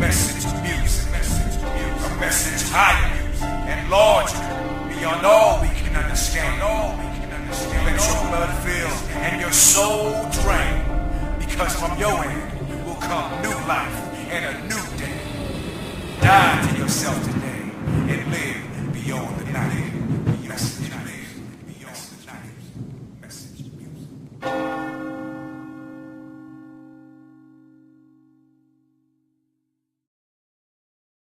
message to music, a message higher and larger, beyond all we can understand. Let your blood fill and your soul drain, because from your end will come new life and a new day. Die to yourself today and live beyond the night. Message to live beyond the night. Message to music.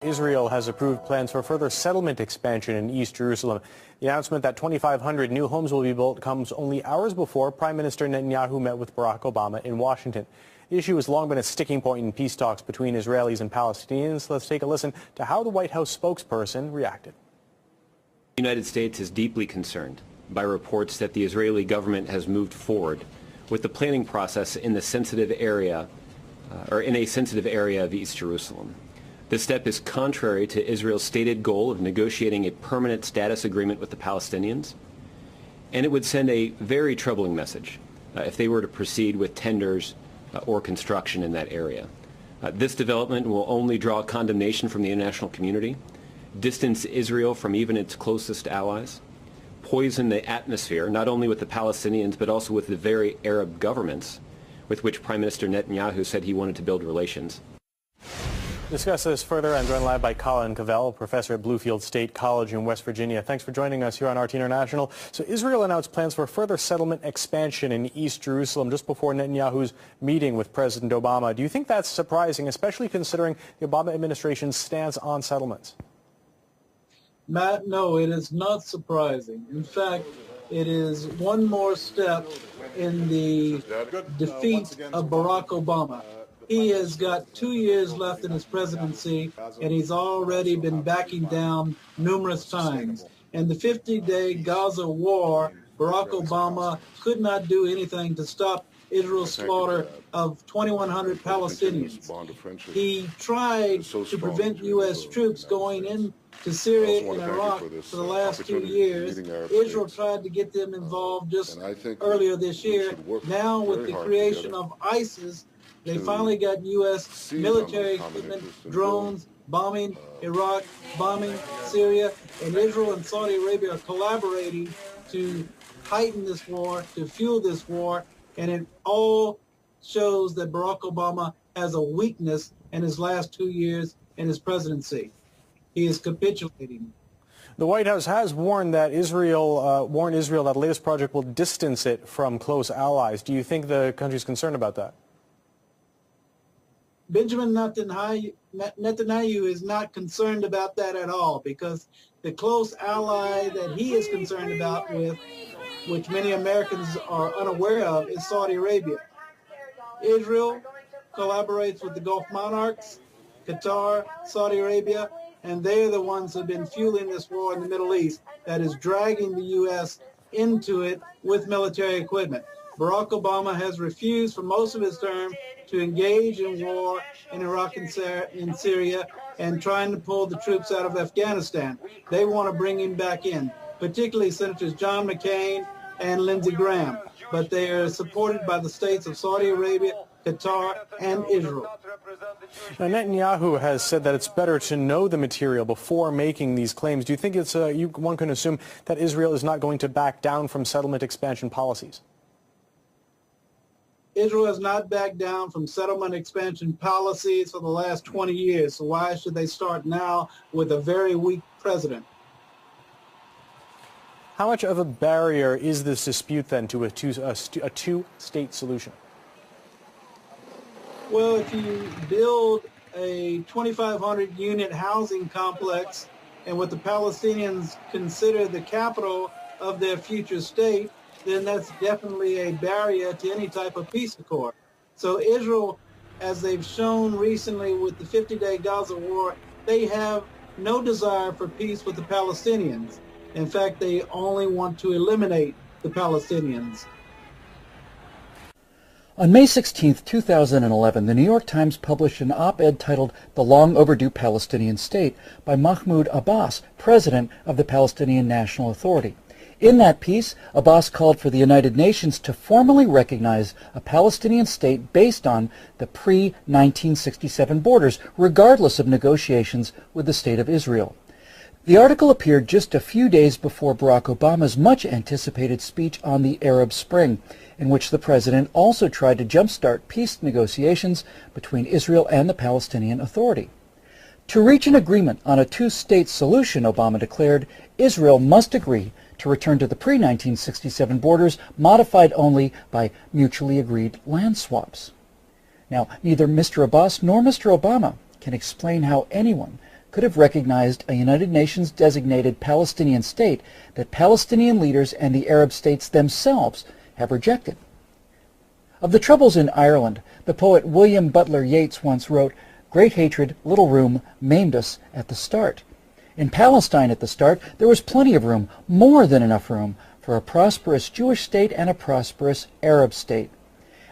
Israel has approved plans for further settlement expansion in East Jerusalem. The announcement that 2,500 new homes will be built comes only hours before Prime Minister Netanyahu met with Barack Obama in Washington. The issue has long been a sticking point in peace talks between Israelis and Palestinians. Let's take a listen to how the White House spokesperson reacted. The United States is deeply concerned by reports that the Israeli government has moved forward with the planning process in the sensitive area, in a sensitive area of East Jerusalem. This step is contrary to Israel's stated goal of negotiating a permanent status agreement with the Palestinians, and it would send a very troubling message if they were to proceed with tenders or construction in that area. This development will only draw condemnation from the international community, distance Israel from even its closest allies, poison the atmosphere not only with the Palestinians but also with the very Arab governments with which Prime Minister Netanyahu said he wanted to build relations. To discuss this further, I'm joined live by Colin Cavell, professor at Bluefield State College in West Virginia. Thanks for joining us here on RT International. So Israel announced plans for further settlement expansion in East Jerusalem just before Netanyahu's meeting with President Obama. Do you think that's surprising, especially considering the Obama administration's stance on settlements? Matt, no, it is not surprising. In fact, it is one more step in the defeat of Barack Obama. He has got 2 years left in his presidency, and he's already been backing down numerous times. And the 50-day Gaza war, Barack Obama could not do anything to stop Israel's slaughter of 2,100 Palestinians. He tried to prevent U.S. troops going into Syria and Iraq for the last 2 years. Israel tried to get them involved just earlier this year. Now, with the creation of ISIS, they finally got U.S. military equipment, drones, bombing Iraq, bombing Syria, and Israel and Saudi Arabia are collaborating to heighten this war, to fuel this war, and it all shows that Barack Obama has a weakness in his last 2 years in his presidency. He is capitulating. The White House has warned that Israel that the latest project will distance it from close allies. Do you think the country's concerned about that? Benjamin Netanyahu is not concerned about that at all, because the close ally that he is concerned about with, which many Americans are unaware of, is Saudi Arabia. Israel collaborates with the Gulf monarchs, Qatar, Saudi Arabia, and they're the ones who have been fueling this war in the Middle East that is dragging the U.S. into it with military equipment. Barack Obama has refused for most of his term to engage in war in Iraq and in Syria and trying to pull the troops out of Afghanistan. They want to bring him back in, particularly Senators John McCain and Lindsey Graham. But they are supported by the states of Saudi Arabia, Qatar, and Israel. Now, Netanyahu has said that it's better to know the material before making these claims. Do you think it's one can assume that Israel is not going to back down from settlement expansion policies? Israel has not backed down from settlement expansion policies for the last 20 years, so why should they start now with a very weak president? How much of a barrier is this dispute then to a two-state solution? Well, if you build a 2,500-unit housing complex and what the Palestinians consider the capital of their future state, then that's definitely a barrier to any type of peace accord. So Israel, as they've shown recently with the 50-day Gaza war, they have no desire for peace with the Palestinians. In fact, they only want to eliminate the Palestinians. On May 16, 2011, the New York Times published an op-ed titled "The Long Overdue Palestinian State" by Mahmoud Abbas, president of the Palestinian National Authority. In that peace, Abbas called for the United Nations to formally recognize a Palestinian state based on the pre-1967 borders, regardless of negotiations with the State of Israel. The article appeared just a few days before Barack Obama's much-anticipated speech on the Arab Spring, in which the president also tried to jumpstart peace negotiations between Israel and the Palestinian Authority. To reach an agreement on a two-state solution, Obama declared, Israel must agree to return to the pre-1967 borders, modified only by mutually agreed land swaps. Now, neither Mr. Abbas nor Mr. Obama can explain how anyone could have recognized a United Nations designated Palestinian state that Palestinian leaders and the Arab states themselves have rejected. Of the troubles in Ireland, the poet William Butler Yeats once wrote, "Great hatred, little room, maimed us at the start." In Palestine at the start, there was plenty of room, more than enough room, for a prosperous Jewish state and a prosperous Arab state.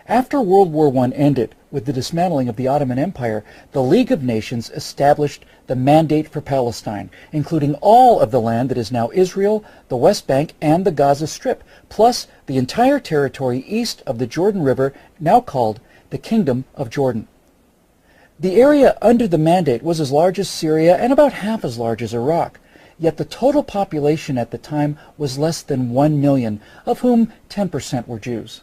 After World War I ended, with the dismantling of the Ottoman Empire, the League of Nations established the Mandate for Palestine, including all of the land that is now Israel, the West Bank, and the Gaza Strip, plus the entire territory east of the Jordan River, now called the Kingdom of Jordan. The area under the Mandate was as large as Syria and about half as large as Iraq, yet the total population at the time was less than 1 million, of whom 10% were Jews.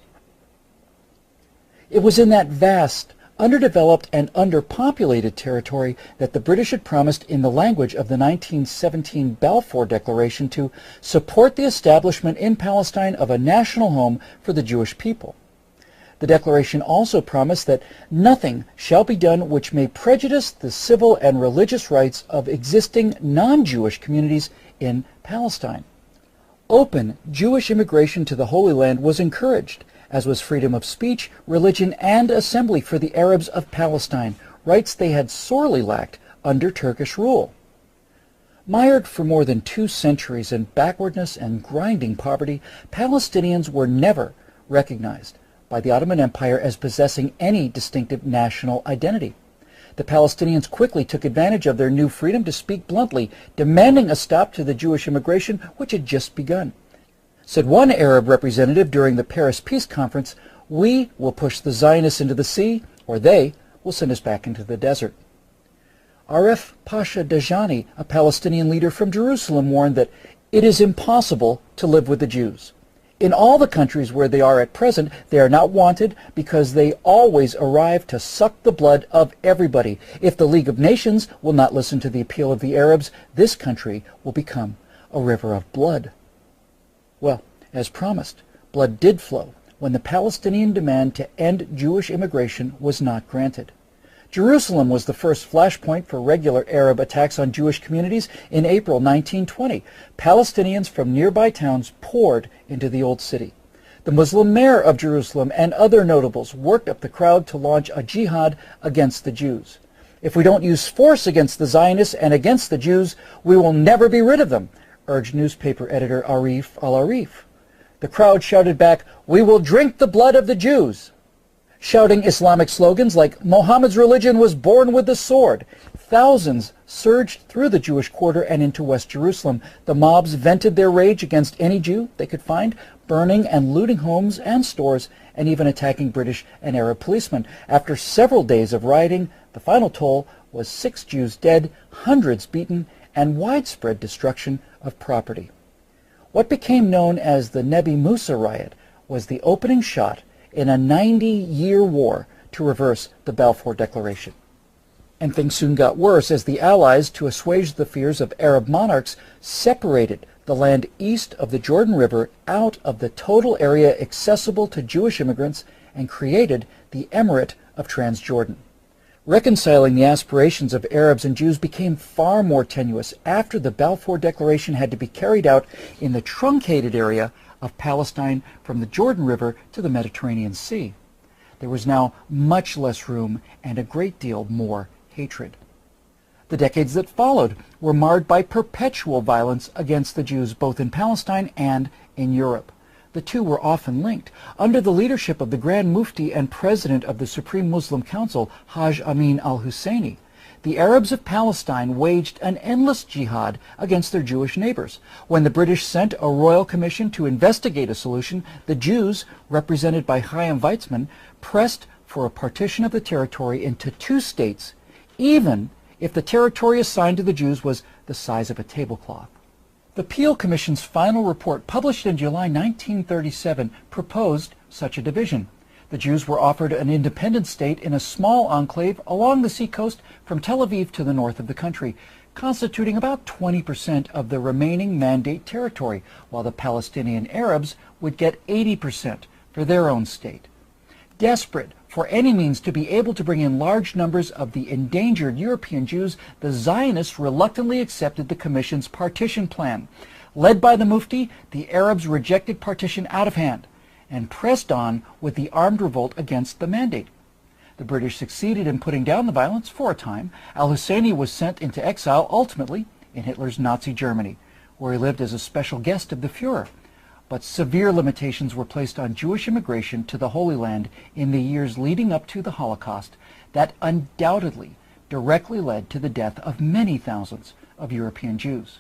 It was in that vast, underdeveloped and underpopulated territory that the British had promised in the language of the 1917 Balfour Declaration to support the establishment in Palestine of a national home for the Jewish people. The declaration also promised that nothing shall be done which may prejudice the civil and religious rights of existing non-Jewish communities in Palestine. Open Jewish immigration to the Holy Land was encouraged, as was freedom of speech, religion, and assembly for the Arabs of Palestine, rights they had sorely lacked under Turkish rule. Mired for more than 2 centuries in backwardness and grinding poverty, Palestinians were never recognized by the Ottoman Empire as possessing any distinctive national identity. The Palestinians quickly took advantage of their new freedom to speak bluntly, demanding a stop to the Jewish immigration which had just begun. Said one Arab representative during the Paris Peace Conference, "We will push the Zionists into the sea, or they will send us back into the desert." Aref Pasha Dajani, a Palestinian leader from Jerusalem, warned that it is impossible to live with the Jews. In all the countries where they are at present, they are not wanted because they always arrive to suck the blood of everybody. If the League of Nations will not listen to the appeal of the Arabs, this country will become a river of blood. Well, as promised, blood did flow when the Palestinian demand to end Jewish immigration was not granted. Jerusalem was the first flashpoint for regular Arab attacks on Jewish communities in April 1920. Palestinians from nearby towns poured into the Old City. The Muslim mayor of Jerusalem and other notables worked up the crowd to launch a jihad against the Jews. "If we don't use force against the Zionists and against the Jews, we will never be rid of them," urged newspaper editor Arif al-Arif. The crowd shouted back, "We will drink the blood of the Jews," shouting Islamic slogans like "Muhammad's religion was born with the sword." Thousands surged through the Jewish quarter and into West Jerusalem. The mobs vented their rage against any Jew they could find, burning and looting homes and stores, and even attacking British and Arab policemen. After several days of rioting, the final toll was 6 Jews dead, hundreds beaten, and widespread destruction of property. What became known as the Nebi Musa riot was the opening shot in a 90-year war to reverse the Balfour Declaration. And things soon got worse as the Allies, to assuage the fears of Arab monarchs, separated the land east of the Jordan River out of the total area accessible to Jewish immigrants and created the Emirate of Transjordan. Reconciling the aspirations of Arabs and Jews became far more tenuous after the Balfour Declaration had to be carried out in the truncated area of Palestine from the Jordan River to the Mediterranean Sea. There was now much less room and a great deal more hatred. The decades that followed were marred by perpetual violence against the Jews both in Palestine and in Europe. The two were often linked. Under the leadership of the Grand Mufti and President of the Supreme Muslim Council, Haj Amin al-Husseini, the Arabs of Palestine waged an endless jihad against their Jewish neighbors. When the British sent a royal commission to investigate a solution, the Jews, represented by Chaim Weizmann, pressed for a partition of the territory into two states, even if the territory assigned to the Jews was the size of a tablecloth. The Peel Commission's final report, published in July 1937, proposed such a division. The Jews were offered an independent state in a small enclave along the seacoast from Tel Aviv to the north of the country, constituting about 20% of the remaining mandate territory, while the Palestinian Arabs would get 80% for their own state. Desperate for any means to be able to bring in large numbers of the endangered European Jews, the Zionists reluctantly accepted the Commission's partition plan. Led by the Mufti, the Arabs rejected partition out of hand and pressed on with the armed revolt against the mandate. The British succeeded in putting down the violence for a time. Al-Husseini was sent into exile, ultimately in Hitler's Nazi Germany, where he lived as a special guest of the Führer. But severe limitations were placed on Jewish immigration to the Holy Land in the years leading up to the Holocaust that undoubtedly directly led to the death of many thousands of European Jews.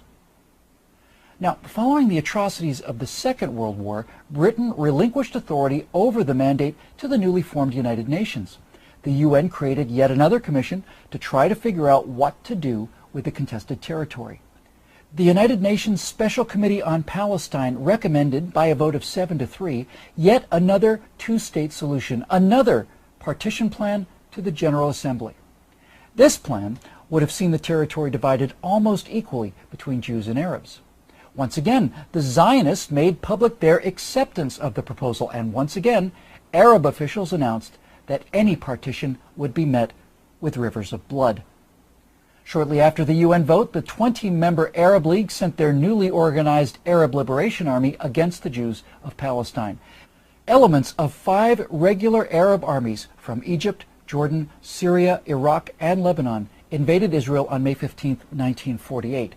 Now, following the atrocities of the Second World War, Britain relinquished authority over the mandate to the newly formed United Nations. The UN created yet another commission to try to figure out what to do with the contested territory. The United Nations Special Committee on Palestine recommended, by a vote of 7-3, yet another two-state solution, another partition plan to the General Assembly. This plan would have seen the territory divided almost equally between Jews and Arabs. Once again, the Zionists made public their acceptance of the proposal, and once again, Arab officials announced that any partition would be met with rivers of blood. Shortly after the UN vote, the 20-member Arab League sent their newly organized Arab Liberation Army against the Jews of Palestine. Elements of 5 regular Arab armies from Egypt, Jordan, Syria, Iraq, and Lebanon invaded Israel on May 15, 1948.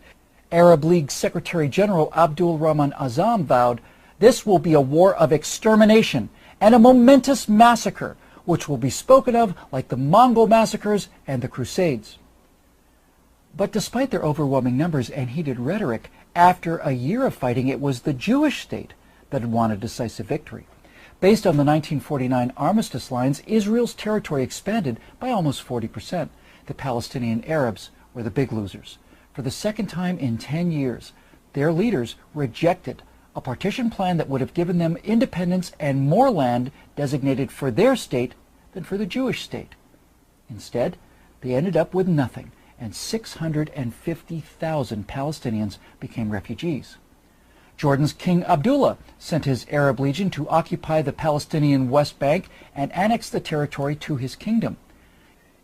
Arab League Secretary General Abdul Rahman Azam vowed, "This will be a war of extermination and a momentous massacre, which will be spoken of like the Mongol massacres and the Crusades." But despite their overwhelming numbers and heated rhetoric, after a year of fighting, it was the Jewish state that had won a decisive victory. Based on the 1949 armistice lines, Israel's territory expanded by almost 40%. The Palestinian Arabs were the big losers. For the second time in 10 years, their leaders rejected a partition plan that would have given them independence and more land designated for their state than for the Jewish state. Instead, they ended up with nothing, and 650,000 Palestinians became refugees. Jordan's King Abdullah sent his Arab Legion to occupy the Palestinian West Bank and annex the territory to his kingdom.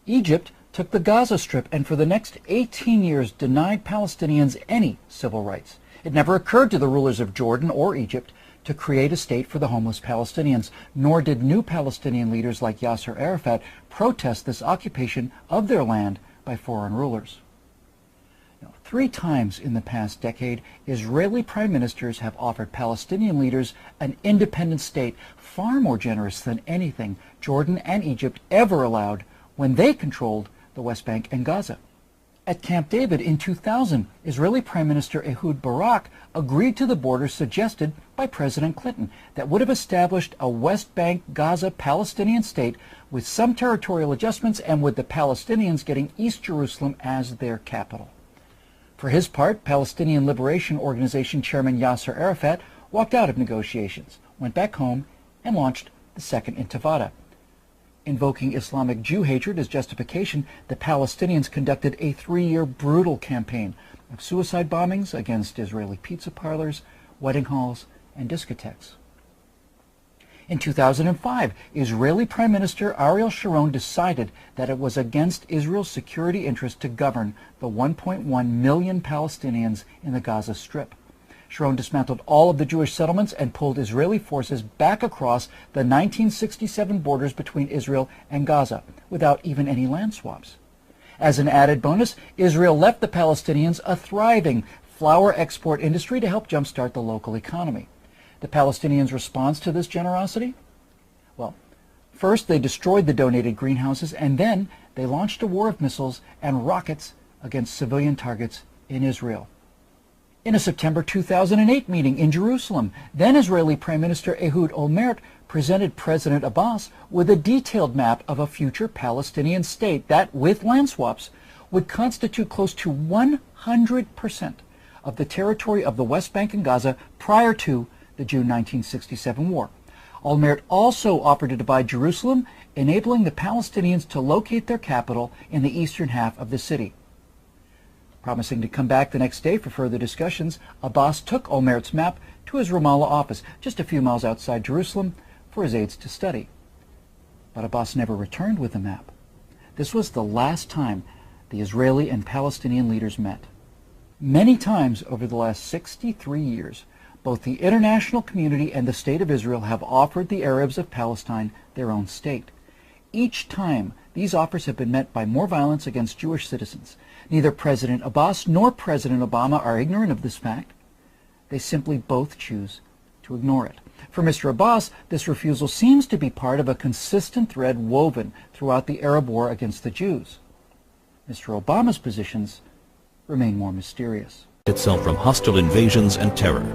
Egypt took the Gaza Strip and for the next 18 years denied Palestinians any civil rights. It never occurred to the rulers of Jordan or Egypt to create a state for the homeless Palestinians, nor did new Palestinian leaders like Yasser Arafat protest this occupation of their land by foreign rulers. Now, 3 times in the past decade, Israeli prime ministers have offered Palestinian leaders an independent state, far more generous than anything Jordan and Egypt ever allowed when they controlled the West Bank and Gaza. At Camp David in 2000, Israeli Prime Minister Ehud Barak agreed to the border suggested by President Clinton that would have established a West Bank Gaza Palestinian state with some territorial adjustments and with the Palestinians getting East Jerusalem as their capital. For his part, Palestinian Liberation Organization Chairman Yasser Arafat walked out of negotiations, went back home, and launched the Second Intifada. Invoking Islamic Jew hatred as justification, the Palestinians conducted a 3-year brutal campaign of suicide bombings against Israeli pizza parlors, wedding halls, and discotheques. In 2005, Israeli Prime Minister Ariel Sharon decided that it was against Israel's security interest to govern the 1.1 million Palestinians in the Gaza Strip. Sharon dismantled all of the Jewish settlements and pulled Israeli forces back across the 1967 borders between Israel and Gaza without even any land swaps. As an added bonus, Israel left the Palestinians a thriving flour export industry to help jumpstart the local economy. The Palestinians' response to this generosity? Well, first they destroyed the donated greenhouses, and then they launched a war of missiles and rockets against civilian targets in Israel. In a September 2008 meeting in Jerusalem, then Israeli Prime Minister Ehud Olmert presented President Abbas with a detailed map of a future Palestinian state that, with land swaps, would constitute close to 100% of the territory of the West Bank and Gaza prior to the June 1967 war. Olmert also offered to divide Jerusalem, enabling the Palestinians to locate their capital in the eastern half of the city. Promising to come back the next day for further discussions, Abbas took Olmert's map to his Ramallah office, just a few miles outside Jerusalem, for his aides to study. But Abbas never returned with the map. This was the last time the Israeli and Palestinian leaders met. Many times over the last 63 years, both the international community and the State of Israel have offered the Arabs of Palestine their own state. Each time, these offers have been met by more violence against Jewish citizens. Neither President Abbas nor President Obama are ignorant of this fact. They simply both choose to ignore it. For Mr. Abbas, this refusal seems to be part of a consistent thread woven throughout the Arab war against the Jews. Mr. Obama's positions remain more mysterious. Itself from hostile invasions and terror.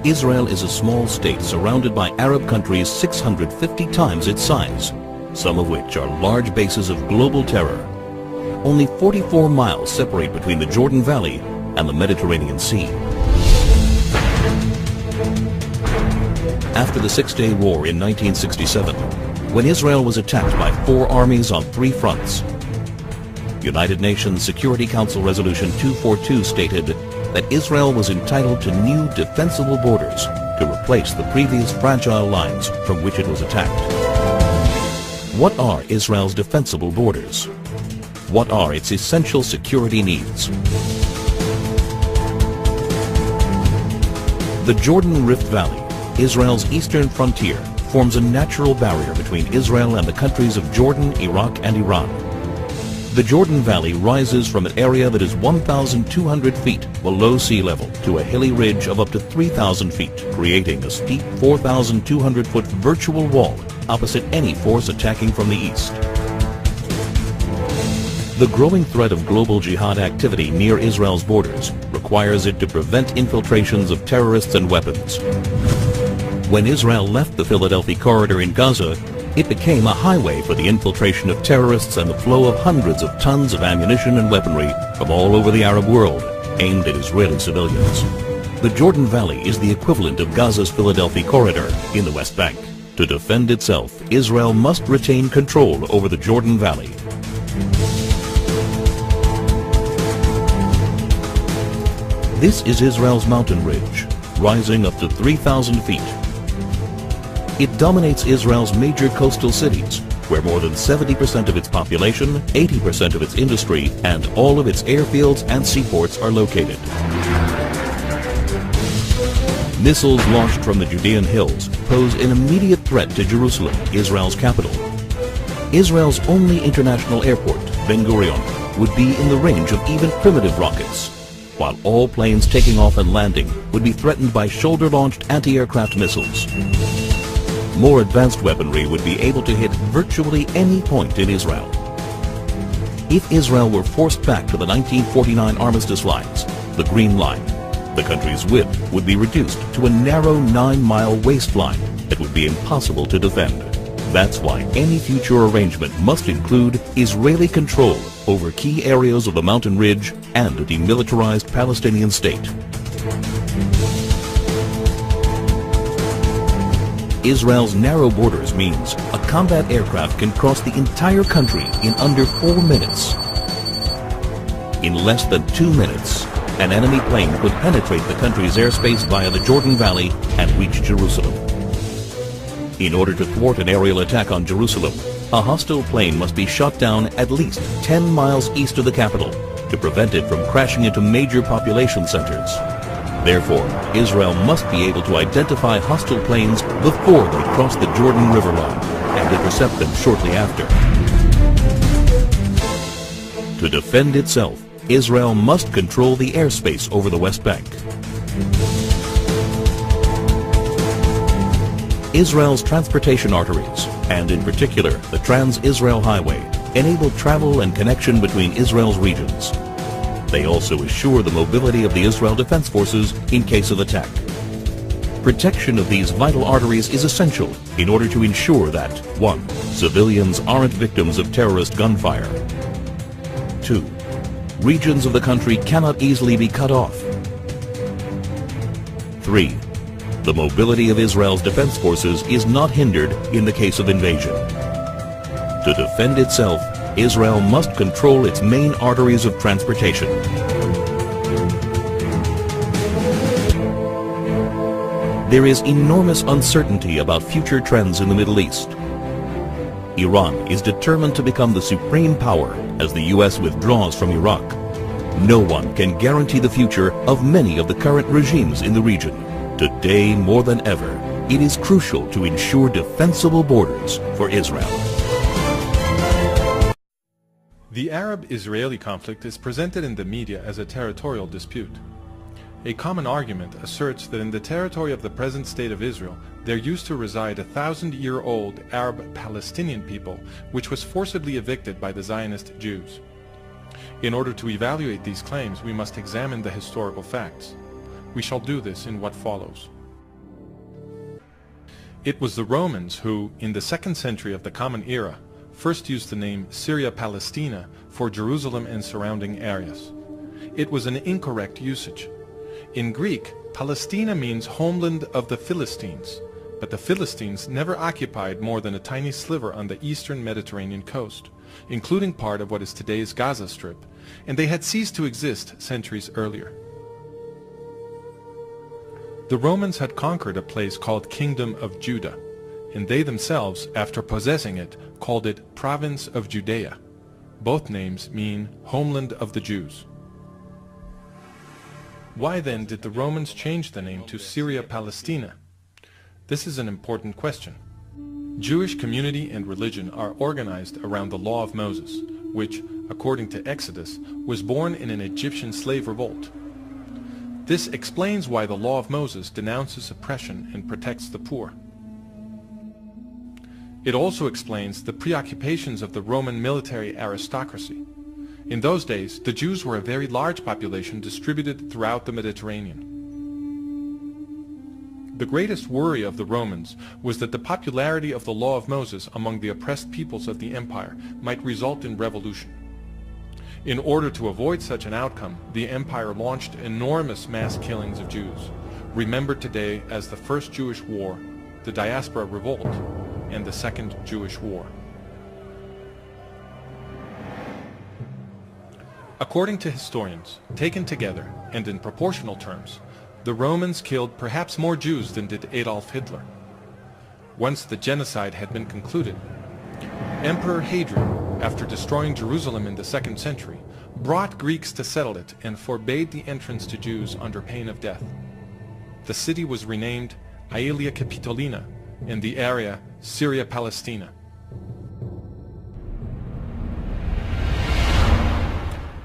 Israel is a small state surrounded by Arab countries 650 times its size, some of which are large bases of global terror. Only 44 miles separate between the Jordan Valley and the Mediterranean Sea. After the Six-Day War in 1967, when Israel was attacked by 4 armies on 3 fronts, United Nations Security Council Resolution 242 stated that Israel was entitled to new defensible borders to replace the previous fragile lines from which it was attacked. What are Israel's defensible borders? What are its essential security needs? The Jordan Rift Valley, Israel's eastern frontier, forms a natural barrier between Israel and the countries of Jordan, Iraq, and Iran. The Jordan Valley rises from an area that is 1,200 feet below sea level to a hilly ridge of up to 3,000 feet, creating a steep 4,200-foot virtual wall opposite any force attacking from the east. The growing threat of global jihad activity near Israel's borders requires it to prevent infiltrations of terrorists and weapons. When Israel left the Philadelphia corridor in Gaza, it became a highway for the infiltration of terrorists and the flow of hundreds of tons of ammunition and weaponry from all over the Arab world, aimed at Israeli civilians. The Jordan Valley is the equivalent of Gaza's Philadelphia corridor in the West Bank. To defend itself, Israel must retain control over the Jordan Valley. This is Israel's mountain ridge, rising up to 3,000 feet. It dominates Israel's major coastal cities, where more than 70% of its population, 80% of its industry, and all of its airfields and seaports are located. Missiles launched from the Judean hills pose an immediate threat to Jerusalem, Israel's capital. Israel's only international airport, Ben Gurion, would be in the range of even primitive rockets, while all planes taking off and landing would be threatened by shoulder-launched anti-aircraft missiles. More advanced weaponry would be able to hit virtually any point in Israel. If Israel were forced back to the 1949 armistice lines, the Green Line, the country's width would be reduced to a narrow 9-mile waistline that would be impossible to defend. That's why any future arrangement must include Israeli control over key areas of the mountain ridge and a demilitarized Palestinian state. Israel's narrow borders means a combat aircraft can cross the entire country in under 4 minutes. In less than 2 minutes, an enemy plane could penetrate the country's airspace via the Jordan Valley and reach Jerusalem. In order to thwart an aerial attack on Jerusalem, a hostile plane must be shot down at least 10 miles east of the capital to prevent it from crashing into major population centers. Therefore, Israel must be able to identify hostile planes before they cross the Jordan River line and intercept them shortly after. To defend itself, Israel must control the airspace over the West Bank. Israel's transportation arteries, and in particular the Trans-Israel Highway, enable travel and connection between Israel's regions. They also assure the mobility of the Israel Defense Forces in case of attack. Protection of these vital arteries is essential in order to ensure that 1. Civilians aren't victims of terrorist gunfire. 2. Regions of the country cannot easily be cut off. 3. The mobility of Israel's defense forces is not hindered in the case of invasion. To defend itself, Israel must control its main arteries of transportation. There is enormous uncertainty about future trends in the Middle East. Iran is determined to become the supreme power as the U.S. withdraws from Iraq. No one can guarantee the future of many of the current regimes in the region. Today, more than ever, it is crucial to ensure defensible borders for Israel. The Arab-Israeli conflict is presented in the media as a territorial dispute. A common argument asserts that in the territory of the present state of Israel, there used to reside a 1,000-year-old Arab Palestinian people, which was forcibly evicted by the Zionist Jews. In order to evaluate these claims, we must examine the historical facts. We shall do this in what follows. It was the Romans who, in the 2nd century of the Common Era, first used the name Syria Palestina for Jerusalem and surrounding areas. It was an incorrect usage. In Greek, Palestina means homeland of the Philistines, but the Philistines never occupied more than a tiny sliver on the eastern Mediterranean coast, including part of what is today's Gaza Strip, and they had ceased to exist centuries earlier. The Romans had conquered a place called Kingdom of Judah, and they themselves, after possessing it, called it Province of Judea. Both names mean homeland of the Jews. Why then did the Romans change the name to Syria Palestina? This is an important question. Jewish community and religion are organized around the law of Moses, which, according to Exodus, was born in an Egyptian slave revolt. This explains why the law of Moses denounces oppression and protects the poor. It also explains the preoccupations of the Roman military aristocracy. In those days, the Jews were a very large population distributed throughout the Mediterranean. The greatest worry of the Romans was that the popularity of the law of Moses among the oppressed peoples of the empire might result in revolution. In order to avoid such an outcome, the empire launched enormous mass killings of Jews, remembered today as the First Jewish War, the Diaspora Revolt, and the Second Jewish War. According to historians, taken together and in proportional terms, the Romans killed perhaps more Jews than did Adolf Hitler. Once the genocide had been concluded, Emperor Hadrian, after destroying Jerusalem in the 2nd century, brought Greeks to settle it and forbade the entrance to Jews under pain of death. The city was renamed Aelia Capitolina and the area Syria Palestina.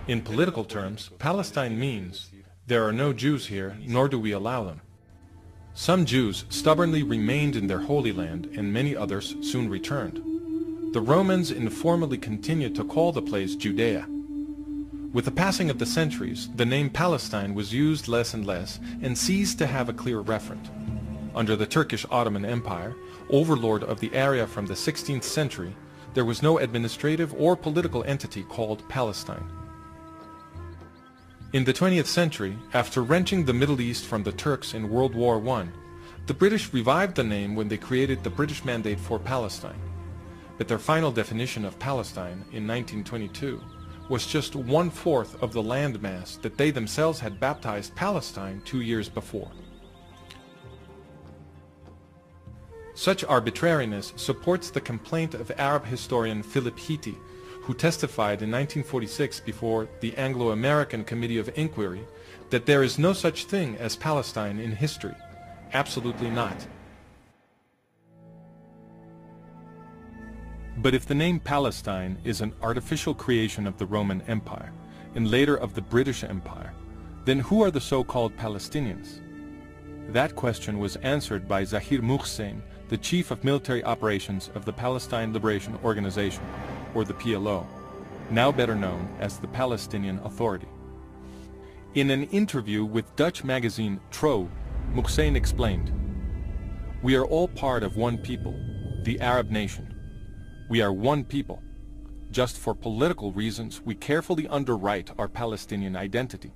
In political terms, Palestine means there are no Jews here, nor do we allow them. Some Jews stubbornly remained in their Holy Land, and many others soon returned. The Romans informally continued to call the place Judea. With the passing of the centuries, the name Palestine was used less and less and ceased to have a clear referent. Under the Turkish Ottoman Empire, overlord of the area from the 16th century, there was no administrative or political entity called Palestine. In the 20th century, after wrenching the Middle East from the Turks in World War I, the British revived the name when they created the British Mandate for Palestine. But their final definition of Palestine in 1922 was just 1/4 of the landmass that they themselves had baptized Palestine 2 years before. Such arbitrariness supports the complaint of Arab historian Philip Hitti, who testified in 1946 before the Anglo-American Committee of Inquiry that there is no such thing as Palestine in history. Absolutely not. But if the name Palestine is an artificial creation of the Roman Empire, and later of the British Empire, then who are the so-called Palestinians? That question was answered by Zahir Muhsin, the chief of military operations of the Palestine Liberation Organization. or the PLO, now better known as the Palestinian Authority. In an interview with Dutch magazine Trouw, Hussein explained, "We are all part of one people, the Arab nation. We are one people. Just for political reasons, we carefully underwrite our Palestinian identity,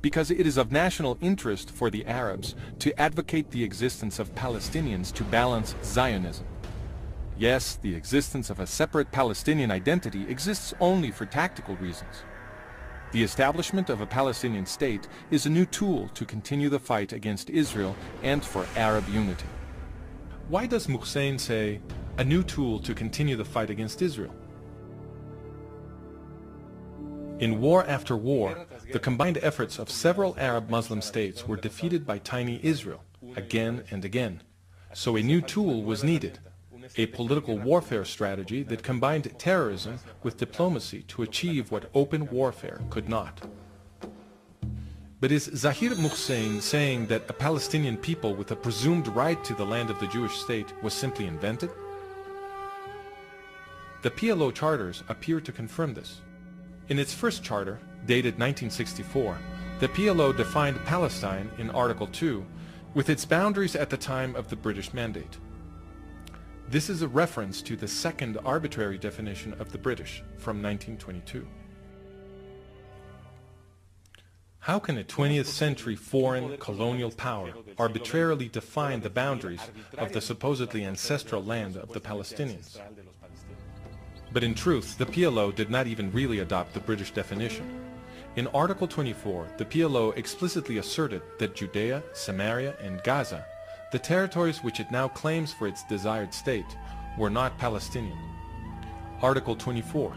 because it is of national interest for the Arabs to advocate the existence of Palestinians to balance Zionism. Yes, the existence of a separate Palestinian identity exists only for tactical reasons. The establishment of a Palestinian state is a new tool to continue the fight against Israel and for Arab unity." Why does Hussein say, "a new tool to continue the fight against Israel"? In war after war, the combined efforts of several Arab Muslim states were defeated by tiny Israel, again and again. So a new tool was needed, a political warfare strategy that combined terrorism with diplomacy to achieve what open warfare could not. But is Zahir Hussein saying that a Palestinian people with a presumed right to the land of the Jewish state was simply invented? The PLO charters appear to confirm this. In its first charter, dated 1964, the PLO defined Palestine in Article 2 with its boundaries at the time of the British Mandate. This is a reference to the second arbitrary definition of the British from 1922. How can a 20th century foreign colonial power arbitrarily define the boundaries of the supposedly ancestral land of the Palestinians? But in truth, the PLO did not even really adopt the British definition. In Article 24, the PLO explicitly asserted that Judea, Samaria, and Gaza, the territories which it now claims for its desired state, were not Palestinian. Article 24.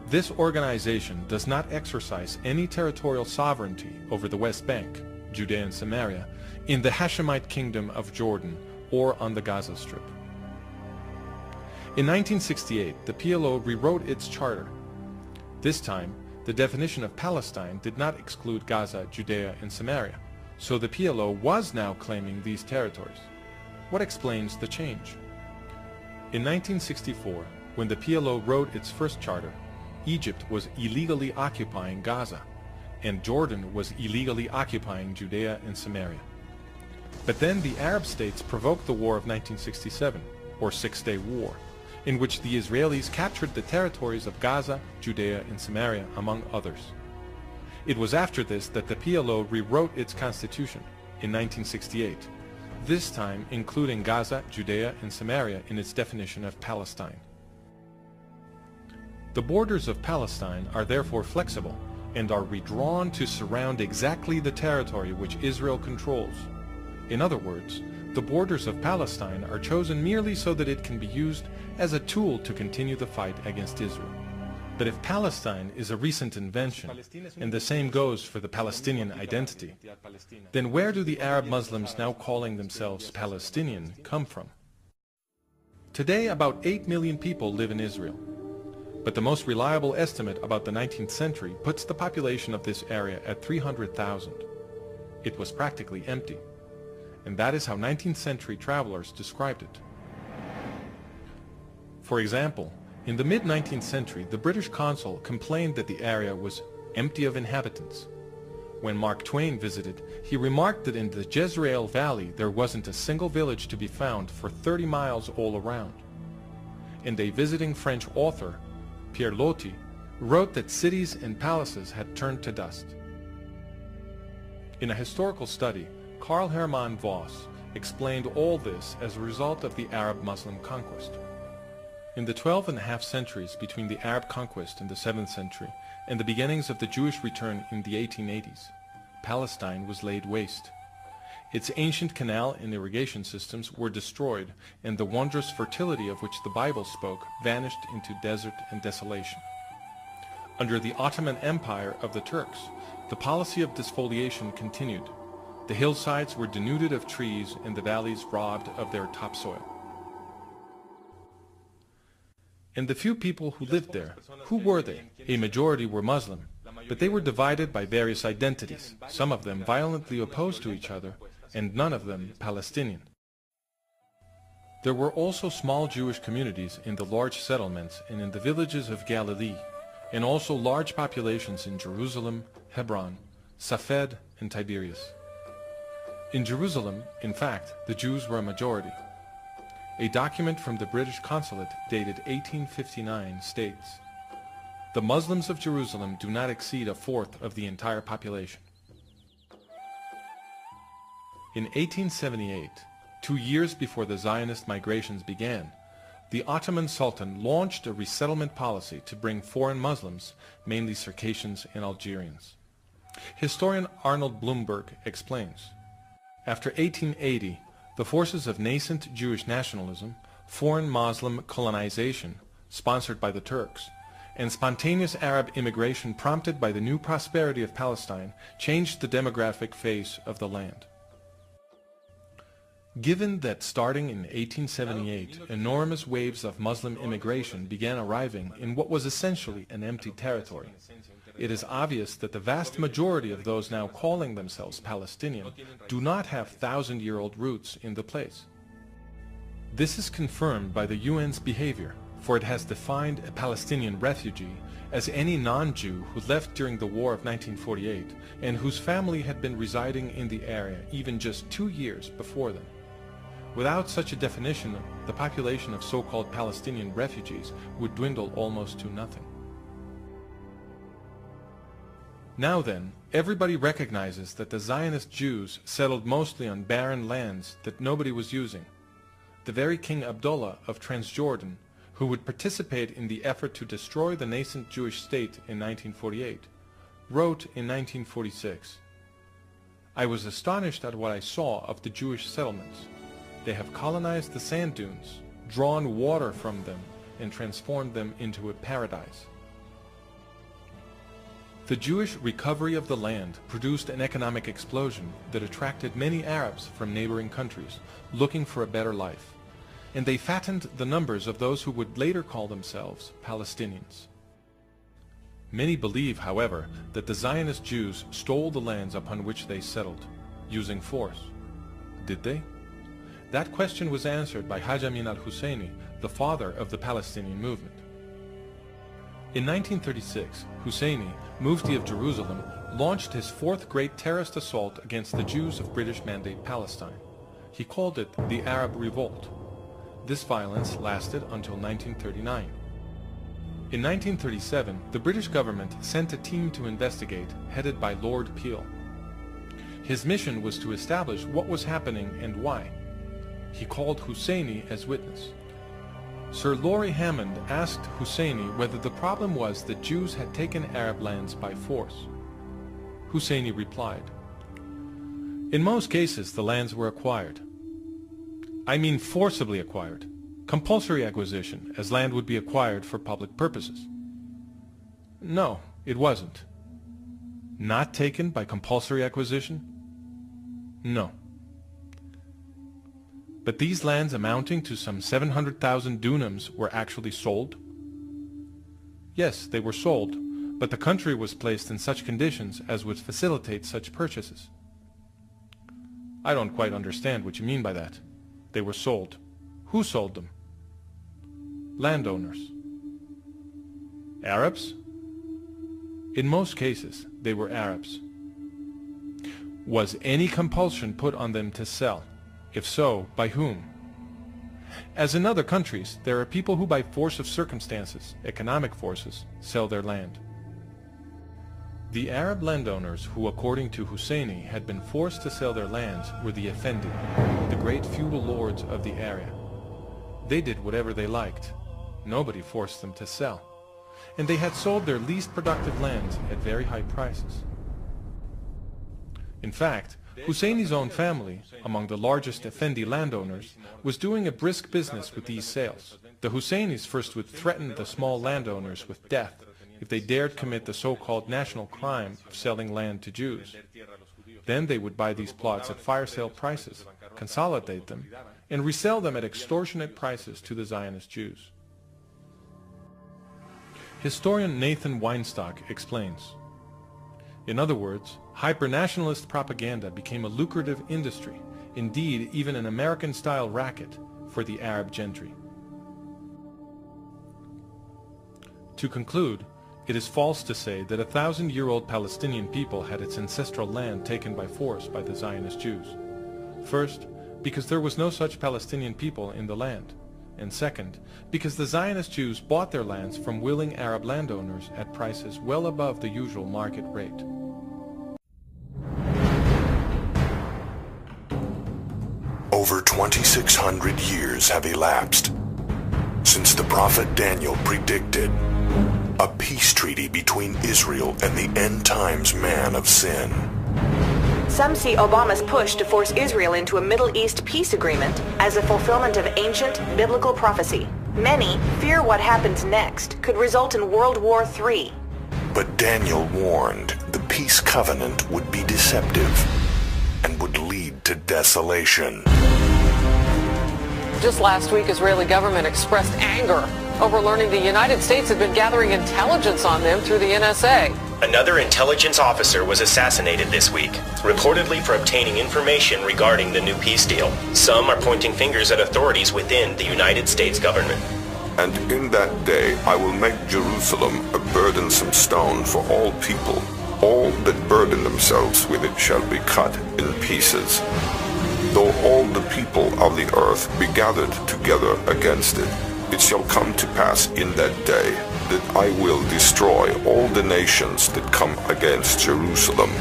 This organization does not exercise any territorial sovereignty over the West Bank, Judea and Samaria, in the Hashemite Kingdom of Jordan, or on the Gaza Strip. In 1968, the PLO rewrote its charter. This time, the definition of Palestine did not exclude Gaza, Judea, and Samaria, so the PLO was now claiming these territories. What explains the change? In 1964, when the PLO wrote its first charter, Egypt was illegally occupying Gaza, and Jordan was illegally occupying Judea and Samaria. But then the Arab states provoked the War of 1967, or Six-Day War, in which the Israelis captured the territories of Gaza, Judea, and Samaria, among others. It was after this that the PLO rewrote its constitution in 1968, this time including Gaza, Judea, and Samaria in its definition of Palestine. The borders of Palestine are therefore flexible and are redrawn to surround exactly the territory which Israel controls. In other words, the borders of Palestine are chosen merely so that it can be used as a tool to continue the fight against Israel. But if Palestine is a recent invention, and the same goes for the Palestinian identity, then where do the Arab Muslims now calling themselves Palestinian come from? Today, about 8 million people live in Israel. But the most reliable estimate about the 19th century puts the population of this area at 300,000. It was practically empty. And that is how 19th century travelers described it. For example, in the mid-19th century, the British consul complained that the area was empty of inhabitants. When Mark Twain visited, he remarked that in the Jezreel Valley there wasn't a single village to be found for 30 miles all around. And a visiting French author, Pierre Loti, wrote that cities and palaces had turned to dust. In a historical study, Karl Hermann Voss explained all this as a result of the Arab-Muslim conquest. In the 12.5 centuries between the Arab conquest in the 7th century and the beginnings of the Jewish return in the 1880s, Palestine was laid waste. Its ancient canal and irrigation systems were destroyed, and the wondrous fertility of which the Bible spoke vanished into desert and desolation. Under the Ottoman Empire of the Turks, the policy of desfoliation continued. The hillsides were denuded of trees and the valleys robbed of their topsoil. And the few people who lived there, who were they? A majority were Muslim, but they were divided by various identities, some of them violently opposed to each other, and none of them Palestinian. There were also small Jewish communities in the large settlements and in the villages of Galilee, and also large populations in Jerusalem, Hebron, Safed, and Tiberias. In Jerusalem, in fact, the Jews were a majority. A document from the British consulate dated 1859 states, "The Muslims of Jerusalem do not exceed a fourth of the entire population." In 1878, 2 years before the Zionist migrations began, the Ottoman Sultan launched a resettlement policy to bring foreign Muslims, mainly Circassians and Algerians. Historian Arnold Blumberg explains, after 1880, the forces of nascent Jewish nationalism, foreign Muslim colonization, sponsored by the Turks, and spontaneous Arab immigration prompted by the new prosperity of Palestine changed the demographic face of the land. Given that starting in 1878, enormous waves of Muslim immigration began arriving in what was essentially an empty territory, it is obvious that the vast majority of those now calling themselves Palestinian do not have thousand-year-old roots in the place. This is confirmed by the UN's behavior, for it has defined a Palestinian refugee as any non-Jew who left during the War of 1948 and whose family had been residing in the area even just 2 years before them. Without such a definition, the population of so-called Palestinian refugees would dwindle almost to nothing. Now then, everybody recognizes that the Zionist Jews settled mostly on barren lands that nobody was using. The very King Abdullah of Transjordan, who would participate in the effort to destroy the nascent Jewish state in 1948, wrote in 1946, "I was astonished at what I saw of the Jewish settlements. They have colonized the sand dunes, drawn water from them, and transformed them into a paradise." The Jewish recovery of the land produced an economic explosion that attracted many Arabs from neighboring countries looking for a better life, and they fattened the numbers of those who would later call themselves Palestinians. Many believe, however, that the Zionist Jews stole the lands upon which they settled, using force. Did they? That question was answered by Haj Amin al-Husseini, the father of the Palestinian movement. In 1936, Husseini, Mufti of Jerusalem, launched his fourth great terrorist assault against the Jews of British Mandate Palestine. He called it the Arab Revolt. This violence lasted until 1939. In 1937, the British government sent a team to investigate, headed by Lord Peel. His mission was to establish what was happening and why. He called Husseini as witness. Sir Laurie Hammond asked Husseini whether the problem was that Jews had taken Arab lands by force. Husseini replied, "In most cases the lands were acquired. I mean forcibly acquired. Compulsory acquisition, as land would be acquired for public purposes." No, it wasn't. Not taken by compulsory acquisition? No. But these lands amounting to some 700,000 dunams were actually sold? Yes, they were sold, but the country was placed in such conditions as would facilitate such purchases. I don't quite understand what you mean by that. They were sold. Who sold them? Landowners. Arabs? In most cases, they were Arabs. Was any compulsion put on them to sell? If so, by whom? As in other countries, there are people who by force of circumstances, economic forces, sell their land. The Arab landowners who, according to Husseini, had been forced to sell their lands were the Effendi, the great feudal lords of the area. They did whatever they liked. Nobody forced them to sell. And they had sold their least productive lands at very high prices. In fact, Husseini's own family, among the largest Effendi landowners, was doing a brisk business with these sales. The Husseinis first would threaten the small landowners with death if they dared commit the so-called national crime of selling land to Jews. Then they would buy these plots at fire sale prices, consolidate them, and resell them at extortionate prices to the Zionist Jews. Historian Nathan Weinstock explains, in other words, hyper-nationalist propaganda became a lucrative industry, indeed even an American-style racket, for the Arab gentry. To conclude, it is false to say that a 1,000-year-old Palestinian people had its ancestral land taken by force by the Zionist Jews. First, because there was no such Palestinian people in the land. And second, because the Zionist Jews bought their lands from willing Arab landowners at prices well above the usual market rate. Over 2,600 years have elapsed since the prophet Daniel predicted a peace treaty between Israel and the end times man of sin. Some see Obama's push to force Israel into a Middle East peace agreement as a fulfillment of ancient biblical prophecy. Many fear what happens next could result in World War III. But Daniel warned the peace covenant would be deceptive and would lead to desolation. Just last week, Israeli government expressed anger over learning the United States had been gathering intelligence on them through the NSA. Another intelligence officer was assassinated this week, reportedly for obtaining information regarding the new peace deal. Some are pointing fingers at authorities within the United States government. And in that day I will make Jerusalem a burdensome stone for all people. All that burden themselves with it shall be cut in pieces. Though all the people of the earth be gathered together against it, it shall come to pass in that day that I will destroy all the nations that come against Jerusalem.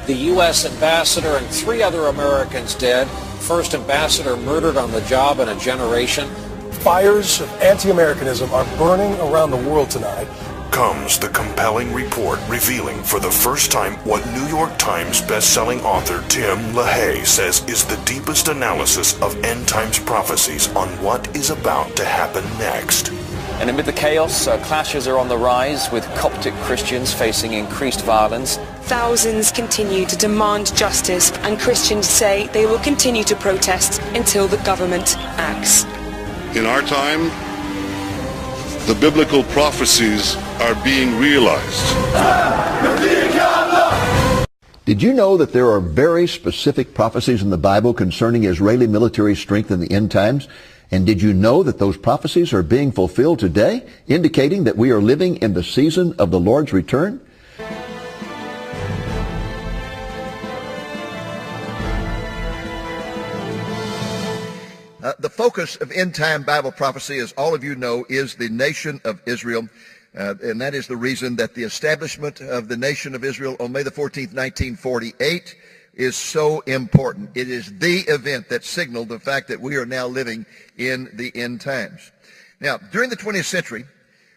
The U.S. ambassador and 3 other Americans dead. First ambassador murdered on the job in a generation. Fires of anti-Americanism are burning around the world tonight. Comes the compelling report revealing for the first time what New York Times best-selling author Tim LaHaye says is the deepest analysis of end times prophecies on what is about to happen next. And amid the chaos, clashes are on the rise, with Coptic Christians facing increased violence. Thousands continue to demand justice, and Christians say they will continue to protest until the government acts. In our time, the biblical prophecies are being realized. Did you know that there are very specific prophecies in the Bible concerning Israeli military strength in the end times? And did you know that those prophecies are being fulfilled today, indicating that we are living in the season of the Lord's return? The focus of end-time Bible prophecy, as all of you know, is the nation of Israel. And that is the reason that the establishment of the nation of Israel on May the 14th, 1948 is so important. It is the event that signaled the fact that we are now living in the end times. Now, during the 20th century,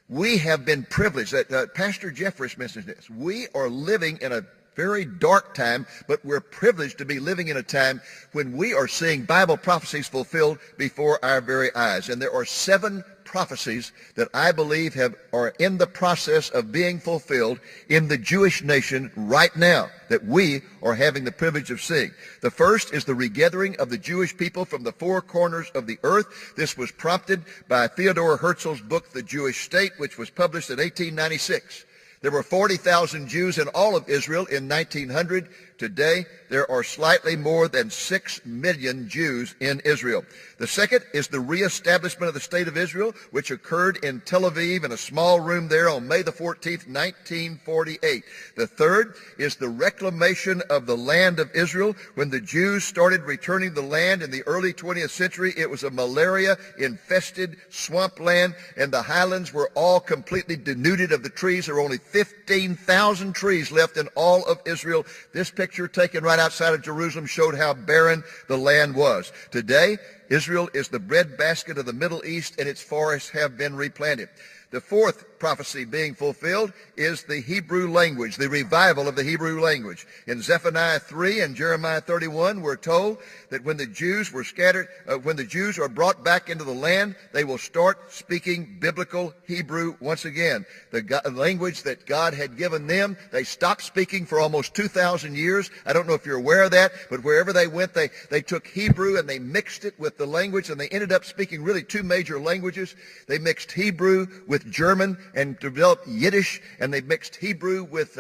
we have been privileged. Pastor Jeffress mentioned this. We are living in a very dark time, but we're privileged to be living in a time when we are seeing Bible prophecies fulfilled before our very eyes. And there are 7 prophecies that I believe are in the process of being fulfilled in the Jewish nation right now that we are having the privilege of seeing. The first is the regathering of the Jewish people from the 4 corners of the earth. This was prompted by Theodore Herzl's book, The Jewish State, which was published in 1896. There were 40,000 Jews in all of Israel in 1900. Today, there are slightly more than 6 million Jews in Israel. The second is the reestablishment of the State of Israel, which occurred in Tel Aviv in a small room there on May the 14th, 1948. The third is the reclamation of the land of Israel. When the Jews started returning the land in the early 20th century, it was a malaria-infested swampland, and the highlands were all completely denuded of the trees. There were only 15,000 trees left in all of Israel. This picture taken right outside of Jerusalem showed how barren the land was. Today, Israel is the breadbasket of the Middle East, and its forests have been replanted. The fourth prophecy being fulfilled is the Hebrew language, the revival of the Hebrew language. In Zephaniah 3 and Jeremiah 31, we're told that when the Jews were scattered, when the Jews are brought back into the land, they will start speaking biblical Hebrew once again. The language that God had given them, they stopped speaking for almost 2,000 years. I don't know if you're aware of that, but wherever they went, they took Hebrew and they mixed it with the language, and they ended up speaking really 2 major languages. They mixed Hebrew with German and developed Yiddish, and they mixed Hebrew with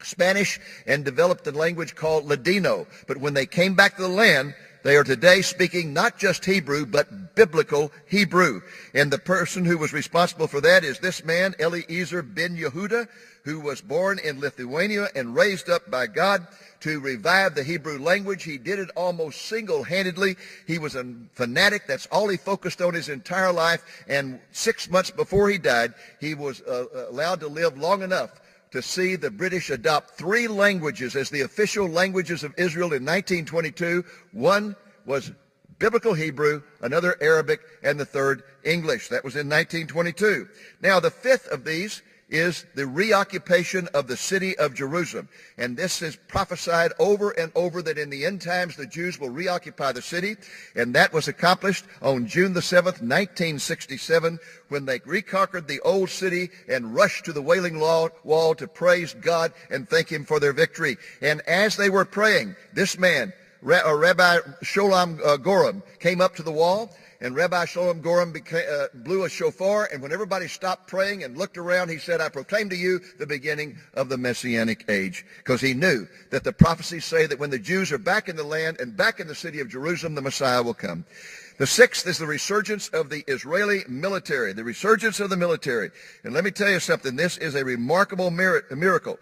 Spanish and developed a language called Ladino. But when they came back to the land, They are today speaking not just Hebrew, but biblical Hebrew. And the person who was responsible for that is this man, Eliezer ben Yehuda, who was born in Lithuania and raised up by God to revive the Hebrew language. He did it almost single-handedly. He was a fanatic. That's all he focused on his entire life. And 6 months before he died, he was allowed to live long enough to see the British adopt 3 languages as the official languages of Israel in 1922. One was Biblical Hebrew, another Arabic, and the third English. That was in 1922. Now, the 5th of these is the reoccupation of the city of Jerusalem. And this is prophesied over and over that in the end times the Jews will reoccupy the city. And that was accomplished on June the 7th, 1967, when they reconquered the old city and rushed to the Wailing Wall to praise God and thank Him for their victory. And as they were praying, this man, Rabbi Sholem Goram, came up to the wall. And Rabbi Sholem Goram blew a shofar, and when everybody stopped praying and looked around, he said, "I proclaim to you the beginning of the Messianic age," because he knew that the prophecies say that when the Jews are back in the land and back in the city of Jerusalem, the Messiah will come. The 6th is the resurgence of the Israeli military, the resurgence of the military. And let me tell you something, this is a remarkable miracle.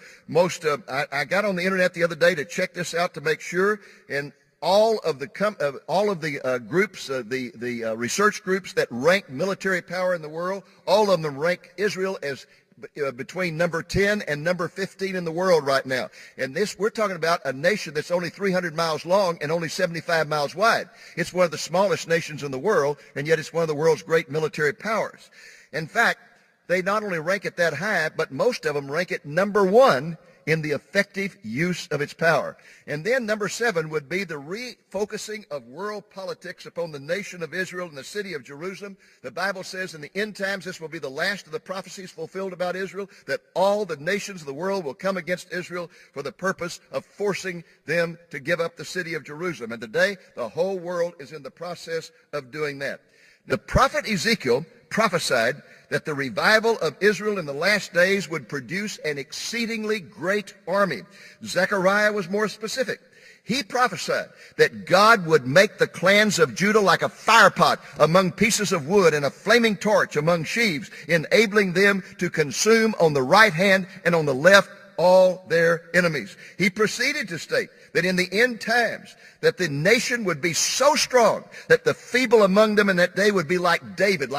I got on the internet the other day to check this out to make sure, and all of the groups, the research groups that rank military power in the world, all of them rank Israel as between number 10 and number 15 in the world right now. And this, we're talking about a nation that's only 300 miles long and only 75 miles wide. It's one of the smallest nations in the world, and yet it's one of the world's great military powers. In fact, they not only rank it that high, but most of them rank it number 1 in the effective use of its power. And then number 7 would be the refocusing of world politics upon the nation of Israel and the city of Jerusalem. The Bible says in the end times this will be the last of the prophecies fulfilled about Israel, that all the nations of the world will come against Israel for the purpose of forcing them to give up the city of Jerusalem. And today the whole world is in the process of doing that. The prophet Ezekiel prophesied that the revival of Israel in the last days would produce an exceedingly great army. Zechariah was more specific. He prophesied that God would make the clans of Judah like a firepot among pieces of wood and a flaming torch among sheaves, enabling them to consume on the right hand and on the left all their enemies. He proceeded to state that in the end times that the nation would be so strong that the feeble among them in that day would be like David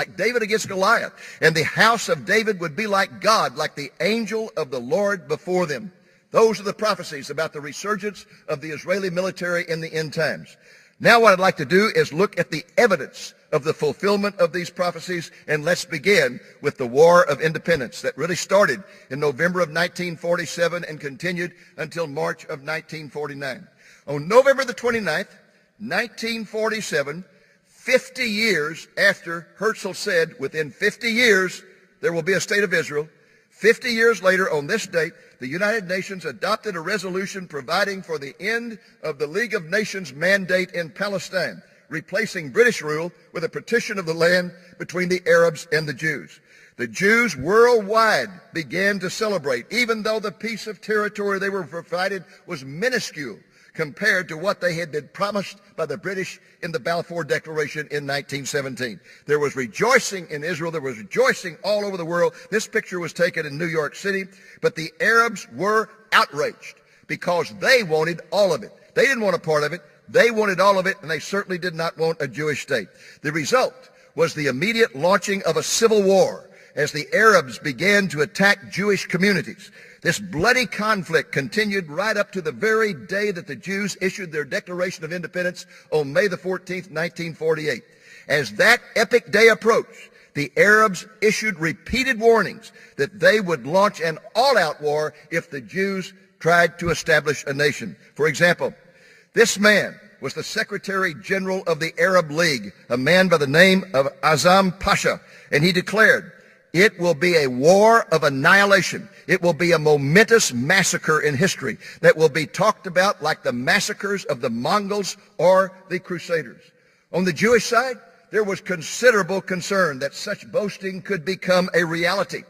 against Goliath, and the house of David would be like God, like the angel of the Lord before them. Those are the prophecies about the resurgence of the Israeli military in the end times. Now what I'd like to do is look at the evidence of the fulfillment of these prophecies, and let's begin with the War of Independence that really started in November of 1947 and continued until March of 1949. On November the 29th, 1947, 50 years after Herzl said within 50 years there will be a state of Israel, 50 years later on this date, the United Nations adopted a resolution providing for the end of the League of Nations mandate in Palestine, replacing British rule with a partition of the land between the Arabs and the Jews. The Jews worldwide began to celebrate, even though the piece of territory they were provided was minuscule compared to what they had been promised by the British in the Balfour Declaration in 1917. There was rejoicing in Israel. There was rejoicing all over the world. This picture was taken in New York City, but the Arabs were outraged because they wanted all of it. They didn't want a part of it. They wanted all of it, and they certainly did not want a Jewish state. The result was the immediate launching of a civil war as the Arabs began to attack Jewish communities. This bloody conflict continued right up to the very day that the Jews issued their Declaration of Independence on May the 14th, 1948. As that epic day approached, the Arabs issued repeated warnings that they would launch an all-out war if the Jews tried to establish a nation. For example, this man was the Secretary General of the Arab League, a man by the name of Azam Pasha, and he declared, "It will be a war of annihilation. It will be a momentous massacre in history that will be talked about like the massacres of the Mongols or the Crusaders." On the Jewish side, there was considerable concern that such boasting could become a reality.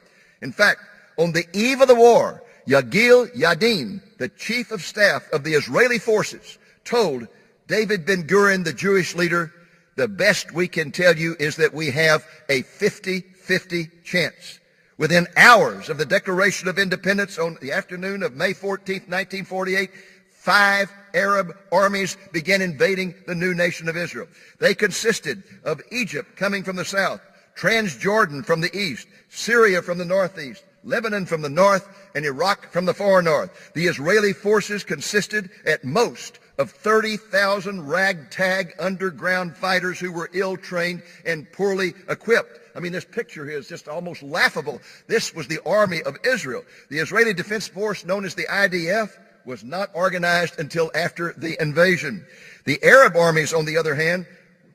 In fact, on the eve of the war, Yagil Yadin, the chief of staff of the Israeli forces, told David Ben-Gurion, the Jewish leader, the best we can tell you is that we have a 50-50 chance. Within hours of the Declaration of Independence on the afternoon of May 14th, 1948, 5 Arab armies began invading the new nation of Israel. They consisted of Egypt coming from the south, Transjordan from the east, Syria from the northeast, Lebanon from the north, and Iraq from the far north. The Israeli forces consisted at most of 30,000 ragtag underground fighters who were ill-trained and poorly equipped. I mean, this picture here is just almost laughable. This was the army of Israel. The Israeli Defense Force, known as the IDF, was not organized until after the invasion. The Arab armies, on the other hand,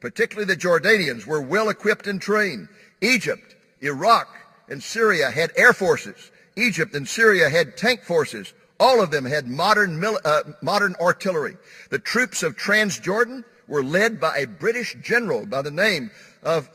particularly the Jordanians, were well equipped and trained. Egypt, Iraq, and Syria had air forces. Egypt and Syria had tank forces. All of them had modern artillery. The troops of Transjordan were led by a British general by the name of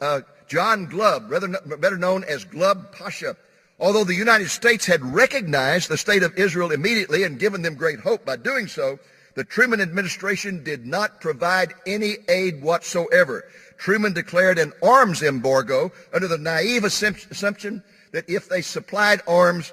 John Glubb, better known as Glubb Pasha. Although the United States had recognized the state of Israel immediately and given them great hope by doing so, the Truman administration did not provide any aid whatsoever. Truman declared an arms embargo under the naive assumption that if they supplied arms,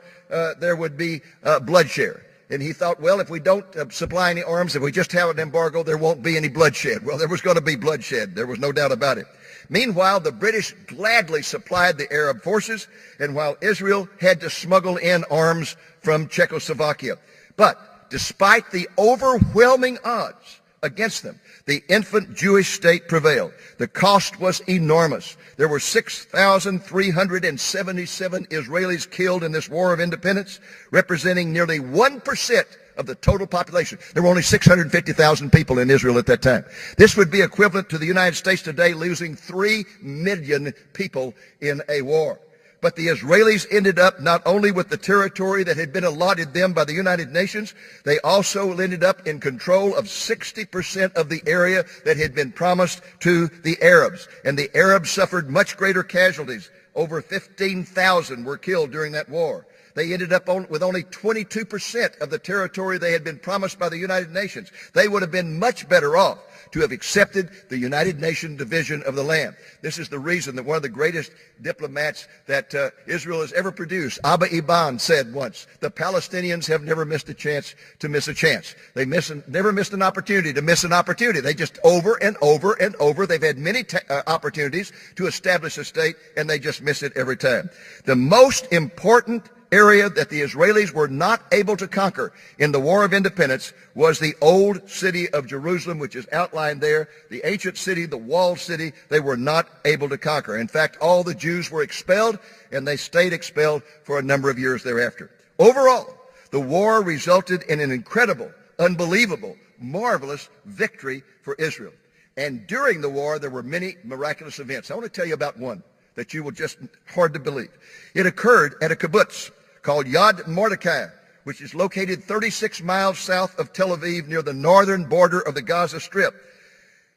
there would be bloodshed. And he thought, well, if we don't supply any arms, if we just have an embargo, there won't be any bloodshed. Well, there was going to be bloodshed. There was no doubt about it. Meanwhile, the British gladly supplied the Arab forces, and while Israel had to smuggle in arms from Czechoslovakia. But despite the overwhelming odds against them, the infant Jewish state prevailed. The cost was enormous. There were 6,377 Israelis killed in this war of independence, representing nearly 1% of the total population. There were only 650,000 people in Israel at that time. This would be equivalent to the United States today losing 3 million people in a war. But the Israelis ended up not only with the territory that had been allotted them by the United Nations, they also ended up in control of 60% of the area that had been promised to the Arabs. And the Arabs suffered much greater casualties. Over 15,000 were killed during that war. They ended up with only 22% of the territory they had been promised by the United Nations. They would have been much better off to have accepted the United Nations division of the land. This is the reason that one of the greatest diplomats that Israel has ever produced, Abba Eban, said once, the Palestinians have never missed a chance to miss a chance. They never missed an opportunity to miss an opportunity. They just over and over and over, they've had many opportunities to establish a state, and they just miss it every time. The most important area that the Israelis were not able to conquer in the War of Independence was the old city of Jerusalem, which is outlined there. The ancient city, the walled city, they were not able to conquer. In fact, all the Jews were expelled, and they stayed expelled for a number of years thereafter. Overall, the war resulted in an incredible, unbelievable, marvelous victory for Israel. And during the war, there were many miraculous events. I want to tell you about one that you will just hard to believe. It occurred at a kibbutz called Yad Mordechai, which is located 36 miles south of Tel Aviv near the northern border of the Gaza Strip.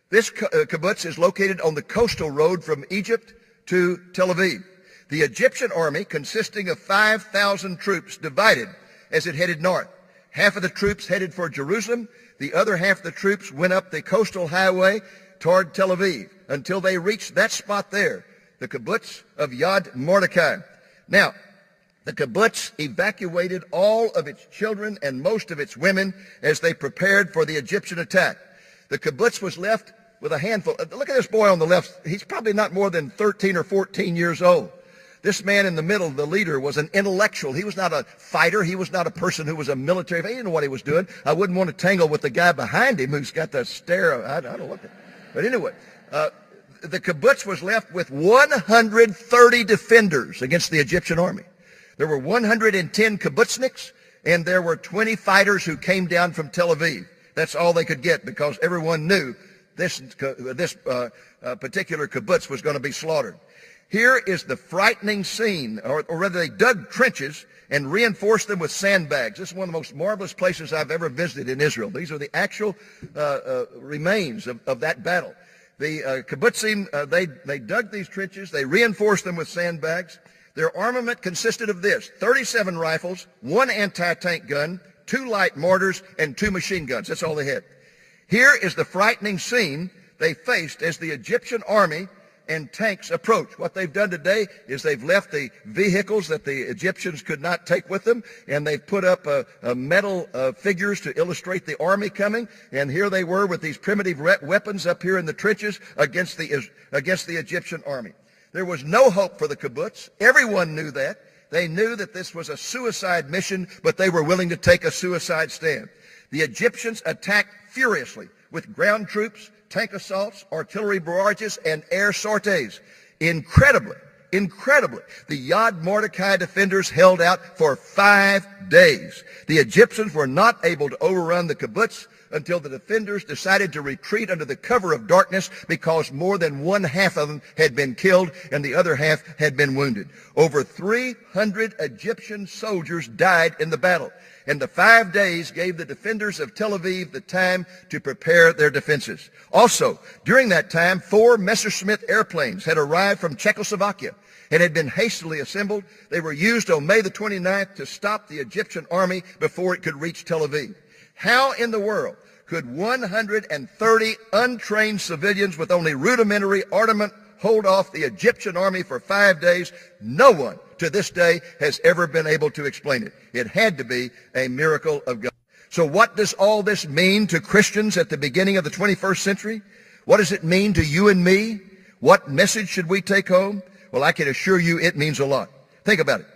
This kibbutz is located on the coastal road from Egypt to Tel Aviv. The Egyptian army, consisting of 5,000 troops, divided as it headed north. Half of the troops headed for Jerusalem. The other half of the troops went up the coastal highway toward Tel Aviv until they reached that spot there, the kibbutz of Yad Mordechai. Now, the kibbutz evacuated all of its children and most of its women as they prepared for the Egyptian attack. The kibbutz was left with a handful. Look at this boy on the left. He's probably not more than 13 or 14 years old. This man in the middle, the leader, was an intellectual. He was not a fighter. He was not a person who was a military. He didn't know what he was doing. I wouldn't want to tangle with the guy behind him who's got the stare. I don't look at it. But anyway, the kibbutz was left with 130 defenders against the Egyptian army. There were 110 kibbutzniks, and there were 20 fighters who came down from Tel Aviv. That's all they could get because everyone knew this particular kibbutz was going to be slaughtered. Here is the frightening scene, or rather they dug trenches and reinforced them with sandbags. This is one of the most marvelous places I've ever visited in Israel. These are the actual remains of that battle. The kibbutzim, they dug these trenches, they reinforced them with sandbags. Their armament consisted of this: 37 rifles, 1 anti-tank gun, 2 light mortars, and 2 machine guns. That's all they had. Here is the frightening scene they faced as the Egyptian army and tanks approach. What they've done today is they've left the vehicles that the Egyptians could not take with them, and they've put up metal figures to illustrate the army coming. And here they were with these primitive weapons up here in the trenches against the Egyptian army. There was no hope for the kibbutz. Everyone knew that. They knew that this was a suicide mission, but they were willing to take a suicide stand. The Egyptians attacked furiously with ground troops, tank assaults, artillery barrages, and air sorties. Incredibly, the Yad Mordecai defenders held out for 5 days. The Egyptians were not able to overrun the kibbutz until the defenders decided to retreat under the cover of darkness, because more than one half of them had been killed and the other half had been wounded. Over 300 Egyptian soldiers died in the battle, and the 5 days gave the defenders of Tel Aviv the time to prepare their defenses. Also, during that time, 4 Messerschmitt airplanes had arrived from Czechoslovakia and had been hastily assembled. They were used on May the 29th to stop the Egyptian army before it could reach Tel Aviv. How in the world could 130 untrained civilians with only rudimentary armament hold off the Egyptian army for 5 days? No one to this day has ever been able to explain it. It had to be a miracle of God. So what does all this mean to Christians at the beginning of the 21st century? What does it mean to you and me? What message should we take home? Well, I can assure you it means a lot. Think about it.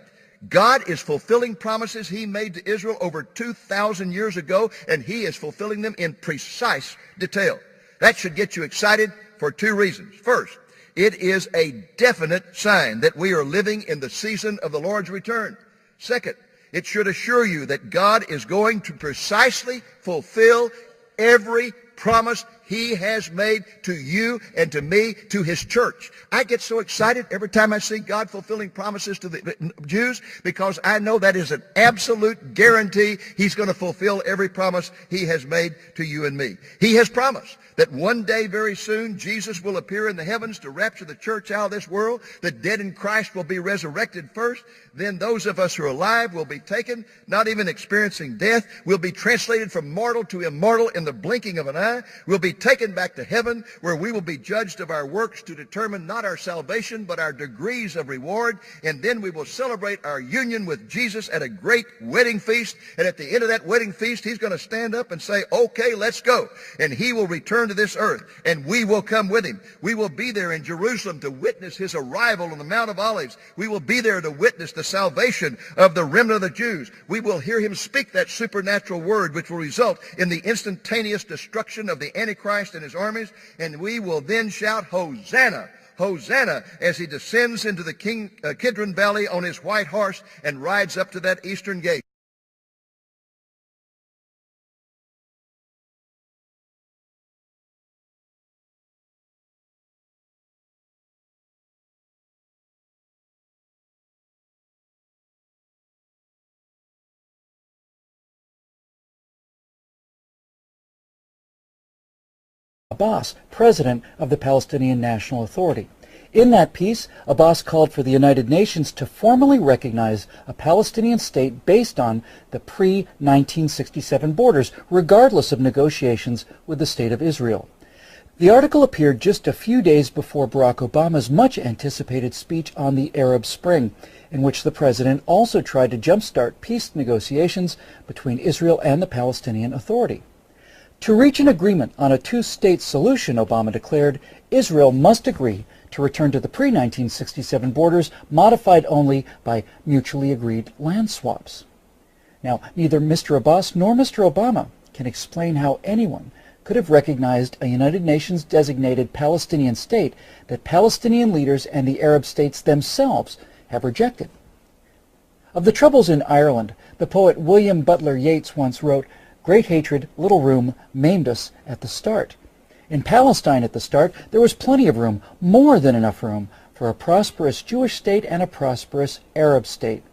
God is fulfilling promises he made to Israel over 2,000 years ago, and he is fulfilling them in precise detail. That should get you excited for 2 reasons. First, it is a definite sign that we are living in the season of the Lord's return. Second, it should assure you that God is going to precisely fulfill every promise he has made to you and to me, to his church. I get so excited every time I see God fulfilling promises to the Jews, because I know that is an absolute guarantee he's going to fulfill every promise he has made to you and me. He has promised that one day very soon Jesus will appear in the heavens to rapture the church out of this world. The dead in Christ will be resurrected first. Then those of us who are alive will be taken, not even experiencing death. We'll be translated from mortal to immortal in the blinking of an eye. We'll be taken back to heaven, where we will be judged of our works to determine not our salvation but our degrees of reward. And then we will celebrate our union with Jesus at a great wedding feast. And at the end of that wedding feast, he's going to stand up and say, okay, let's go. And he will return to this earth, and we will come with him. We will be there in Jerusalem to witness his arrival on the Mount of Olives. We will be there to witness the salvation of the remnant of the Jews. We will hear him speak that supernatural word which will result in the instantaneous destruction of the Antichrist and his armies, and we will then shout, Hosanna, Hosanna, as he descends into the Kidron Valley on his white horse and rides up to that eastern gate. Abbas, president of the Palestinian National Authority. In that piece, Abbas called for the United Nations to formally recognize a Palestinian state based on the pre-1967 borders, regardless of negotiations with the State of Israel. The article appeared just a few days before Barack Obama's much-anticipated speech on the Arab Spring, in which the president also tried to jumpstart peace negotiations between Israel and the Palestinian Authority. To reach an agreement on a two-state solution, Obama declared, Israel must agree to return to the pre-1967 borders, modified only by mutually agreed land swaps. Now, neither Mr. Abbas nor Mr. Obama can explain how anyone could have recognized a United Nations designated Palestinian state that Palestinian leaders and the Arab states themselves have rejected. Of the troubles in Ireland, the poet William Butler Yeats once wrote, "Great hatred, little room, maimed us at the start." In Palestine at the start, there was plenty of room, more than enough room, for a prosperous Jewish state and a prosperous Arab state.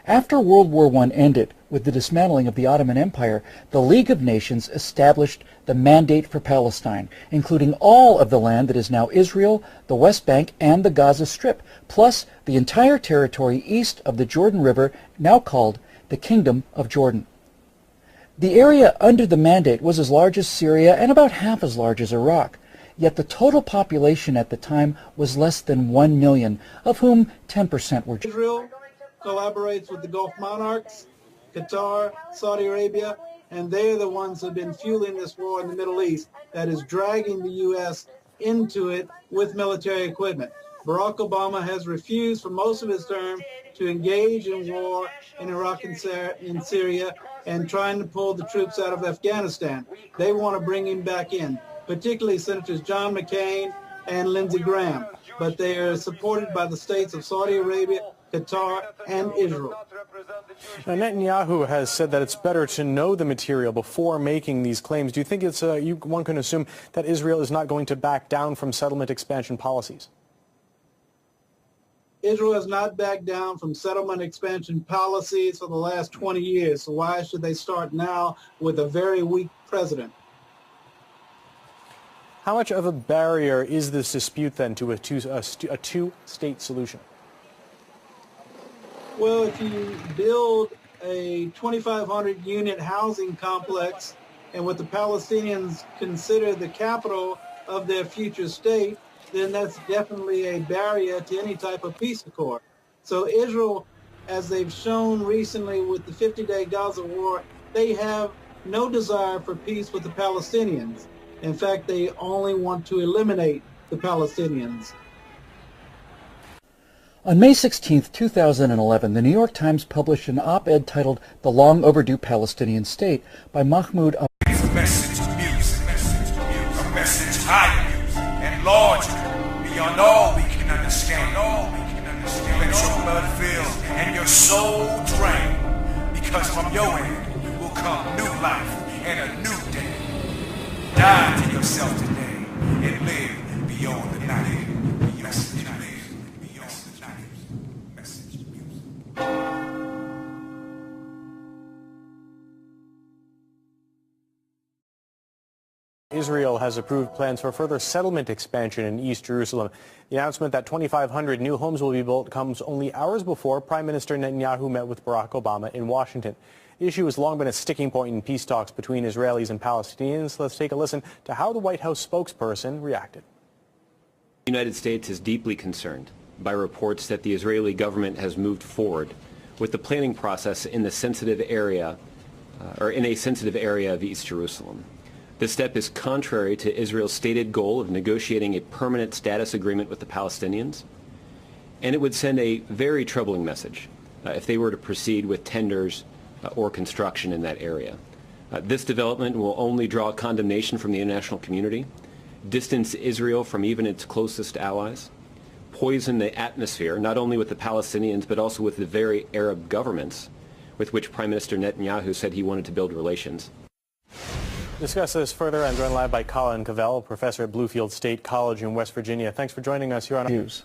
After World War I ended, with the dismantling of the Ottoman Empire, the League of Nations established the Mandate for Palestine, including all of the land that is now Israel, the West Bank, and the Gaza Strip, plus the entire territory east of the Jordan River, now called the Kingdom of Jordan. The area under the mandate was as large as Syria and about half as large as Iraq, yet the total population at the time was less than 1 million, of whom 10% were Jews. Israel collaborates with the Gulf monarchs, Qatar, Saudi Arabia, and they're the ones who have been fueling this war in the Middle East that is dragging the U.S. into it with military equipment. Barack Obama has refused for most of his term to engage in war in Iraq and Syria and trying to pull the troops out of Afghanistan. They want to bring him back in, particularly Senators John McCain and Lindsey Graham. But they are supported by the states of Saudi Arabia, Qatar, and Israel. Now, Netanyahu has said that it's better to know the material before making these claims. Do you think it's one can assume that Israel is not going to back down from settlement expansion policies? Israel has not backed down from settlement expansion policies for the last 20 years, so why should they start now with a very weak president? How much of a barrier is this dispute then to a two-state solution? Well, if you build a 2,500-unit housing complex and what the Palestinians consider the capital of their future state, then that's definitely a barrier to any type of peace accord. So Israel, as they've shown recently with the 50-day Gaza war, they have no desire for peace with the Palestinians. In fact, they only want to eliminate the Palestinians. On May 16, 2011, the New York Times published an op-ed titled "The Long Overdue Palestinian State" by Mahmoud Al-Hindi. It's a message to you, a message higher and larger, beyond all we can understand. Let your blood fill and your soul drain, because from your end will come new life and a new day. Die to yourself today and live beyond the night. Israel has approved plans for further settlement expansion in East Jerusalem. The announcement that 2,500 new homes will be built comes only hours before Prime Minister Netanyahu met with Barack Obama in Washington. The issue has long been a sticking point in peace talks between Israelis and Palestinians. Let's take a listen to how the White House spokesperson reacted. The United States is deeply concerned by reports that the Israeli government has moved forward with the planning process in the sensitive area, in a sensitive area of East Jerusalem. This step is contrary to Israel's stated goal of negotiating a permanent status agreement with the Palestinians, and it would send a very troubling message if they were to proceed with tenders or construction in that area. This development will only draw condemnation from the international community, distance Israel from even its closest allies, poison the atmosphere, not only with the Palestinians, but also with the very Arab governments with which Prime Minister Netanyahu said he wanted to build relations. To discuss this further, I'm joined live by Colin Cavell, professor at Bluefield State College in West Virginia. Thanks for joining us here on News.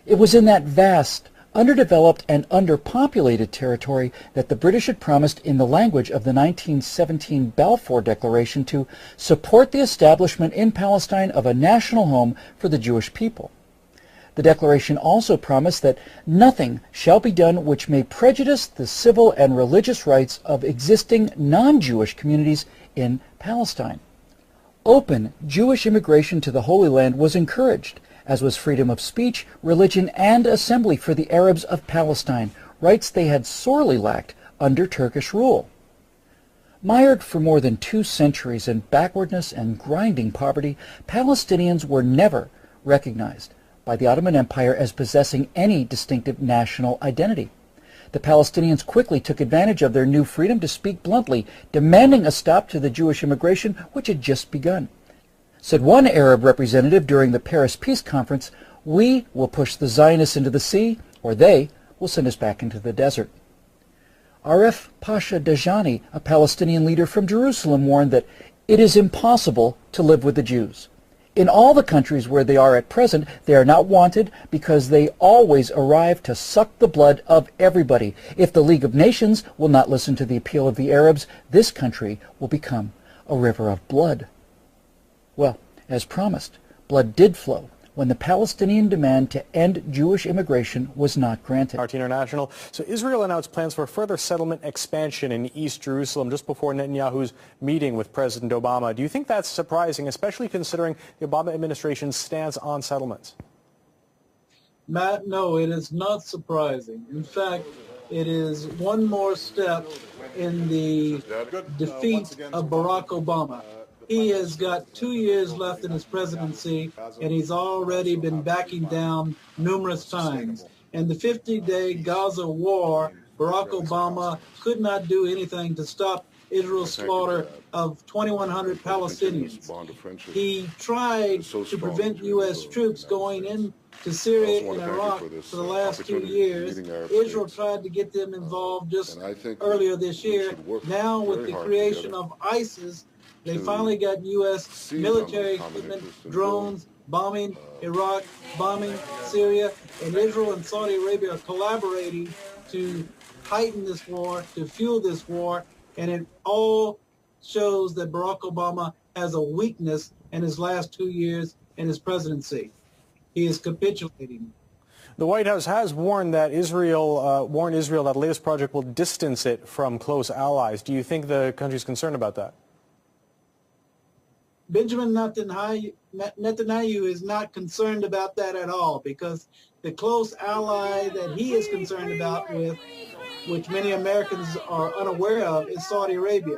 It was in that vast, underdeveloped and underpopulated territory that the British had promised in the language of the 1917 Balfour Declaration to support the establishment in Palestine of a national home for the Jewish people. The declaration also promised that nothing shall be done which may prejudice the civil and religious rights of existing non-Jewish communities in Palestine. Open Jewish immigration to the Holy Land was encouraged, as was freedom of speech, religion, and assembly for the Arabs of Palestine, rights they had sorely lacked under Turkish rule. Mired for more than 2 centuries in backwardness and grinding poverty, Palestinians were never recognized by the Ottoman Empire as possessing any distinctive national identity. The Palestinians quickly took advantage of their new freedom to speak bluntly, demanding a stop to the Jewish immigration which had just begun. Said one Arab representative during the Paris Peace Conference, "We will push the Zionists into the sea, or they will send us back into the desert." Aref Pasha Dajani, a Palestinian leader from Jerusalem, warned that it is impossible to live with the Jews. In all the countries where they are at present, they are not wanted because they always arrive to suck the blood of everybody. If the League of Nations will not listen to the appeal of the Arabs, this country will become a river of blood. Well, as promised, blood did flow when the Palestinian demand to end Jewish immigration was not granted. RT International. So Israel announced plans for further settlement expansion in East Jerusalem just before Netanyahu's meeting with President Obama. Do you think that's surprising, especially considering the Obama administration's stance on settlements? Matt, no, it is not surprising. In fact, it is one more step in the defeat of Barack Obama. He has got 2 years left in his presidency, and he's already been backing down numerous times. In the 50-day Gaza war, Barack Obama could not do anything to stop Israel's slaughter of 2,100 Palestinians. He tried to prevent U.S. troops going into Syria and Iraq for the last 2 years. Israel tried to get them involved just earlier this year. Now, with the creation of ISIS, they finally got U.S. military equipment, drones, bombing Iraq, bombing Syria, and Israel and Saudi Arabia are collaborating to heighten this war, to fuel this war, and it all shows that Barack Obama has a weakness in his last 2 years in his presidency. He is capitulating. The White House has warned that Israel that the latest project will distance it from close allies. Do you think the country's concerned about that? Benjamin Netanyahu is not concerned about that at all, because the close ally that he is concerned about with, which many Americans are unaware of, is Saudi Arabia.